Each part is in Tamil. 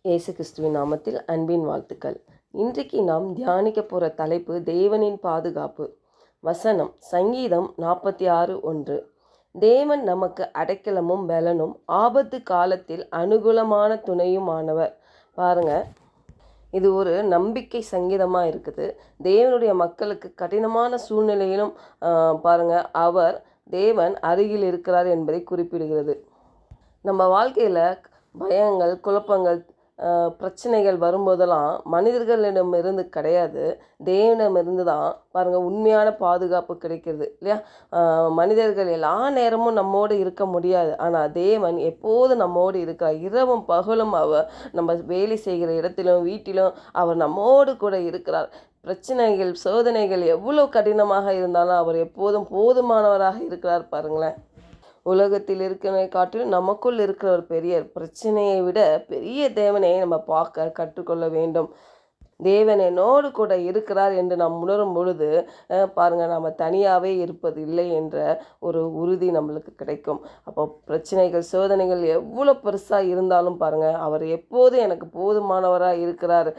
இயேசு கிறிஸ்துவின் நாமத்தில் அன்பின் வாழ்த்துக்கள். இன்றைக்கு நாம் தியானிக்க போகிற தலைப்பு தேவனின் பாதுகாப்பு. வசனம் சங்கீதம் 46:1. தேவன் நமக்கு அடைக்கலமும் பலனும் ஆபத்து காலத்தில் அனுகூலமான துணையுமானவர். பாருங்க, இது ஒரு நம்பிக்கை சங்கீதமாக இருக்குது. தேவனுடைய மக்களுக்கு கடினமான சூழ்நிலையிலும் பாருங்க, தேவன் அருகில் இருக்கிறார் என்பதை குறிப்பிடுகிறது. நம்ம வாழ்க்கையில் பயங்கள், குழப்பங்கள், பிரச்சனைகள் வரும்போதெல்லாம் மனிதர்களிடமிருந்து கிடையாது, தேவனிடமிருந்து தான் பாருங்கள் உண்மையான பாதுகாப்பு கிடைக்கிறது இல்லையா. மனிதர்கள் எல்லா நேரமும் நம்மோடு இருக்க முடியாது, ஆனால் தேவன் எப்போது நம்மோடு இருக்கிறார். இரவும் பகலும் அவர் நம்ம வேலை செய்கிற இடத்திலும் வீட்டிலும் அவர் நம்மோடு கூட இருக்கிறார். பிரச்சனைகள், சோதனைகள் எவ்வளோ கடினமாக இருந்தாலும் அவர் எப்போதும் போதுமானவராக இருக்கிறார். பாருங்களேன், உலகத்தில் இருக்கிறதை காட்டிலும் நமக்குள் இருக்கிற ஒரு பெரிய பிரச்சனையை விட பெரிய தேவனை நம்ம பார்க்க கற்றுக்கொள்ள வேண்டும். தேவன் என்னோடு கூட இருக்கிறார் என்று நாம் உணரும் பொழுது பாருங்கள், நம்ம தனியாகவே இருப்பது இல்லை என்ற ஒரு உறுதி நம்மளுக்கு கிடைக்கும். அப்போ பிரச்சனைகள், சோதனைகள் எவ்வளோ பெருசாக இருந்தாலும் பாருங்கள், அவர் எப்போது எனக்கு போதுமானவராக இருக்கிறார்.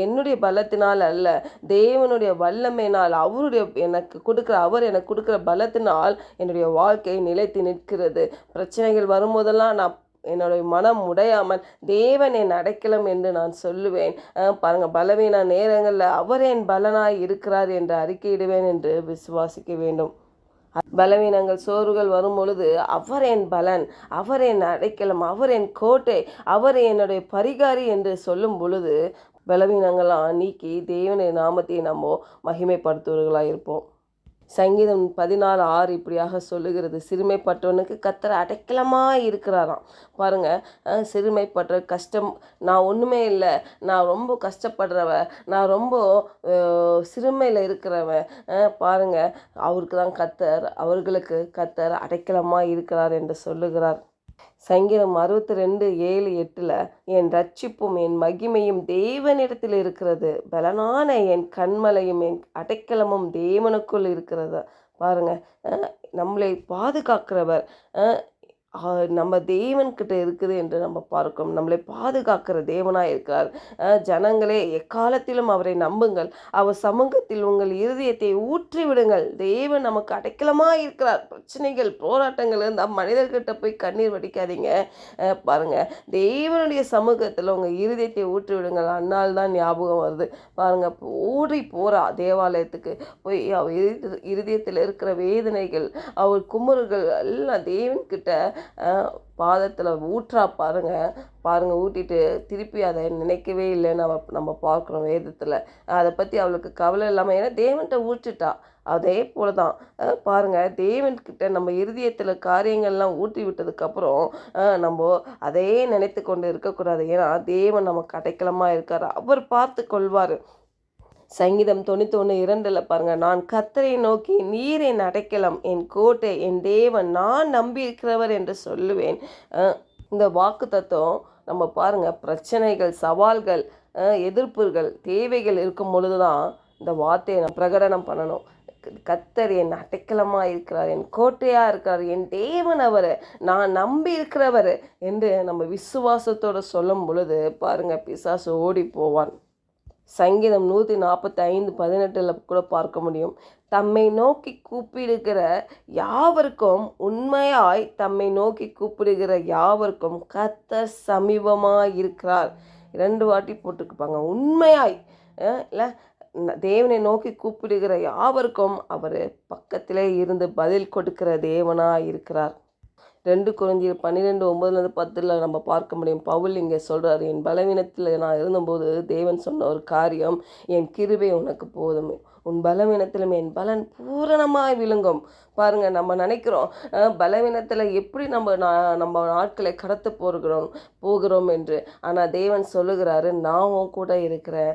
என்னுடைய பலத்தினால் அல்ல, தேவனுடைய வல்லமையினால், அவர் எனக்கு கொடுக்குற பலத்தினால் என்னுடைய வாழ்க்கை நிலைத்து நிற்கிறது. பிரச்சனைகள் வரும்போதெல்லாம் நான் என்னுடைய மனம் உடையாமல் தேவன் என் அடைக்கலம் என்று நான் சொல்லுவேன். பாருங்கள், பலவீன நேரங்களில் அவர் என் பலனாய் இருக்கிறார் என்று அறிக்கையிடுவேன் என்று விசுவாசிக்க வேண்டும். பலவீனங்கள், சோர்வுகள் வரும் பொழுது அவர் என் பலன், அவர் என் அடைக்கலம், அவர் என் கோட்டை, அவர் என்னுடைய பரிகாரி என்று சொல்லும் பொழுது பலவீனங்களாக நீக்கி தேவனுடைய நாமத்தை நம்ம மகிமைப்படுத்துவர்களாக இருப்போம். சங்கீதம் 14:6 இப்படியாக சொல்லுகிறது, சிறுமைப்பட்டவனுக்கு கர்த்தர் அடைக்கலமாக இருக்கிறாராம். பாருங்கள், சிறுமைப்பட்ட கஷ்டம், நான் ஒன்றுமே இல்லை, நான் ரொம்ப கஷ்டப்படுறவன், நான் ரொம்ப சிறுமையில் இருக்கிறவன், பாருங்கள், அவர்களுக்கு கர்த்தர் அடைக்கலமாக இருக்கிறார் என்று சொல்லுகிறார். சங்கீதம் 62:7-8 என் ரட்சிப்பும் என் மகிமையும் தேவனிடத்தில் இருக்கிறது, பலனான என் கண்மலையும் என் அடைக்கலமும் தேவனுக்குள் இருக்கிறது. பாருங்க, நம்மளை பாதுகாக்கிறவர் நம்ம தேவன்கிட்ட இருக்குது என்று நம்ம பார்க்கிறோம். நம்மளை பாதுகாக்கிற தேவனாக இருக்கிறார். ஜனங்களே, எக்காலத்திலும் அவரை நம்புங்கள், அவர் சமூகத்தில் உங்கள் இருதயத்தை ஊற்றி விடுங்கள். தேவன் நமக்கு அடைக்கலமாக இருக்கிறார். பிரச்சனைகள், போராட்டங்கள் இருந்தால் மனிதர்கிட்ட போய் கண்ணீர் வடிக்காதீங்க. பாருங்கள், தேவனுடைய சமூகத்தில் உங்கள் இருதயத்தை ஊற்றி விடுங்கள். அன்னால் தான் ஞாபகம் வருது. பாருங்கள், ஓடி போகிறா தேவாலயத்துக்கு போய் அவர் இருதயத்தில் இருக்கிற வேதனைகள், அவர் குமுறுகள் எல்லாம் தேவன்கிட்ட பாதத்தில் ஊற்றா. பாருங்க, ஊட்டிட்டு திருப்பி அதை நினைக்கவே இல்லைன்னு நம்ம பார்க்குறோம் வேதத்தில். அதை பற்றி அவளுக்கு கவலை இல்லாமல், ஏன்னா தேவன்கிட்ட ஊற்றிட்டா. அதே போல தான் பாருங்கள், தேவன்கிட்ட நம்ம இருதயத்தில் காரியங்கள்லாம் ஊற்றி விட்டதுக்கப்புறம் நம்ம அதே நினைத்து கொண்டு இருக்கக்கூடாது. ஏன்னா தேவன் நமக்கு அடைக்கலமாக இருக்கார், அவர் பார்த்து கொள்வார். சங்கீதம் 91:2 பாருங்க, நான் கர்த்தரை நோக்கி நீர் என் அடைக்கலம், என் கோட்டை, என் தேவன், நான் நம்பி இருக்கிறவர் என்று சொல்லுவேன். இந்த வாக்கு தத்துவம் நம்ம பாருங்கள், பிரச்சனைகள், சவால்கள், எதிர்ப்புகள், தேவைகள் இருக்கும் பொழுது தான் இந்த வார்த்தையை நான் பிரகடனம் பண்ணணும். கர்த்தர் என் அடைக்கலமாக இருக்கிறார், என் கோட்டையாக இருக்கிறார், என் தேவன் அவர், நான் நம்பி இருக்கிறவர் என்று நம்ம விசுவாசத்தோடு சொல்லும் பொழுது பாருங்கள், பிசாசு ஓடி போவான். சங்கீதம் 145:18 கூட பார்க்க முடியும், தம்மை நோக்கி கூப்பிடுகிற யாவருக்கும், உண்மையாய் தம்மை நோக்கி கூப்பிடுகிற யாவருக்கும் கர்த்தர் சமீபமாக இருக்கிறார். 2 வாட்டி போட்டுக்குப்பாங்க, உண்மையாய் இல்லை, தேவனை நோக்கி கூப்பிடுகிற யாவருக்கும் அவர் பக்கத்திலே இருந்து பதில் கொடுக்கிற தேவனாக இருக்கிறார். 2 கொரிந்தியர் 12:9-10 நம்ம பார்க்க முடியும். பவுல் இங்கே சொல்கிறார், என் பலவீனத்தில் நான் இருந்தபோது தேவன் சொன்ன ஒரு காரியம், என் கிருபை உனக்கு போதும், உன் பலவீனத்திலும் என் பலன் பூரணமாய் விளங்கும். பாருங்கள், நம்ம நினைக்கிறோம் பலவீனத்தில் எப்படி நம்ம நாட்களை கடத்து போகிறோம் என்று. ஆனால் தேவன் சொல்லுகிறாரு, நான் உன் கூட இருக்கிறேன்,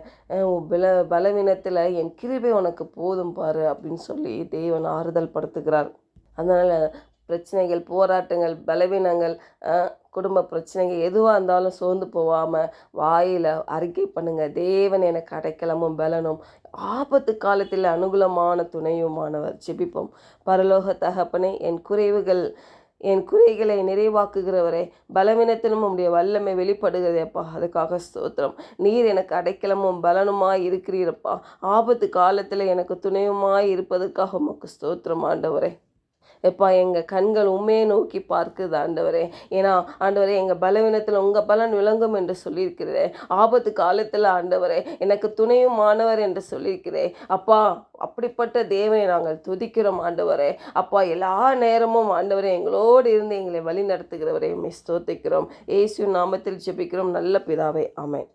பலவீனத்தில் என் கிருபை உனக்கு போதும் பாரு அப்படின்னு சொல்லி தேவன் ஆறுதல் படுத்துகிறார். அதனால் பிரச்சனைகள், போராட்டங்கள், பலவீனங்கள், குடும்ப பிரச்சனைகள் எதுவாக இருந்தாலும் சோர்ந்து போகாமல் வாயில் அறிக்கை பண்ணுங்கள், தேவன் எனக்கு அடைக்கலமும் பலனும் ஆபத்து காலத்தில் அனுகூலமான துணையுமானவர். ஜெபிப்போம். பரலோக தகப்பனே, என் குறைவுகள், என் குறைகளை நிறைவாக்குகிறவரே, பலவீனத்திலும் உம்முடைய வல்லமை வெளிப்படுகிறதேப்பா. அதுக்காக ஸ்தோத்திரம். நீர் எனக்கு அடைக்கலமும் பலனுமாய் இருக்கிறீரப்பா. ஆபத்து காலத்தில் எனக்கு துணையுமாய் இருப்பதற்காக உமக்கு ஸ்தோத்திரம் ஆண்டவரே. எப்பா எங்கள் கண்கள் உண்மையை நோக்கி பார்க்குது ஆண்டவரே. ஏன்னா ஆண்டவரே, எங்கள் பலவீனத்தில் உங்கள் பலன் விளங்கும் என்று சொல்லியிருக்கிறேன். ஆபத்து காலத்தில் ஆண்டவரே எனக்கு துணையும் மாணவர் என்று சொல்லியிருக்கிறேன். அப்பா, அப்படிப்பட்ட தேவனை நாங்கள் துதிக்கிறோம் ஆண்டவரே. அப்பா, எல்லா நேரமும் ஆண்டவரே எங்களோடு இருந்து எங்களை வழி நடத்துகிறவரை ஸ்தோத்திக்கிறோம். இயேசு நாமத்தில் ஜெபிக்கிறோம் நல்ல பிதாவே, ஆமென்.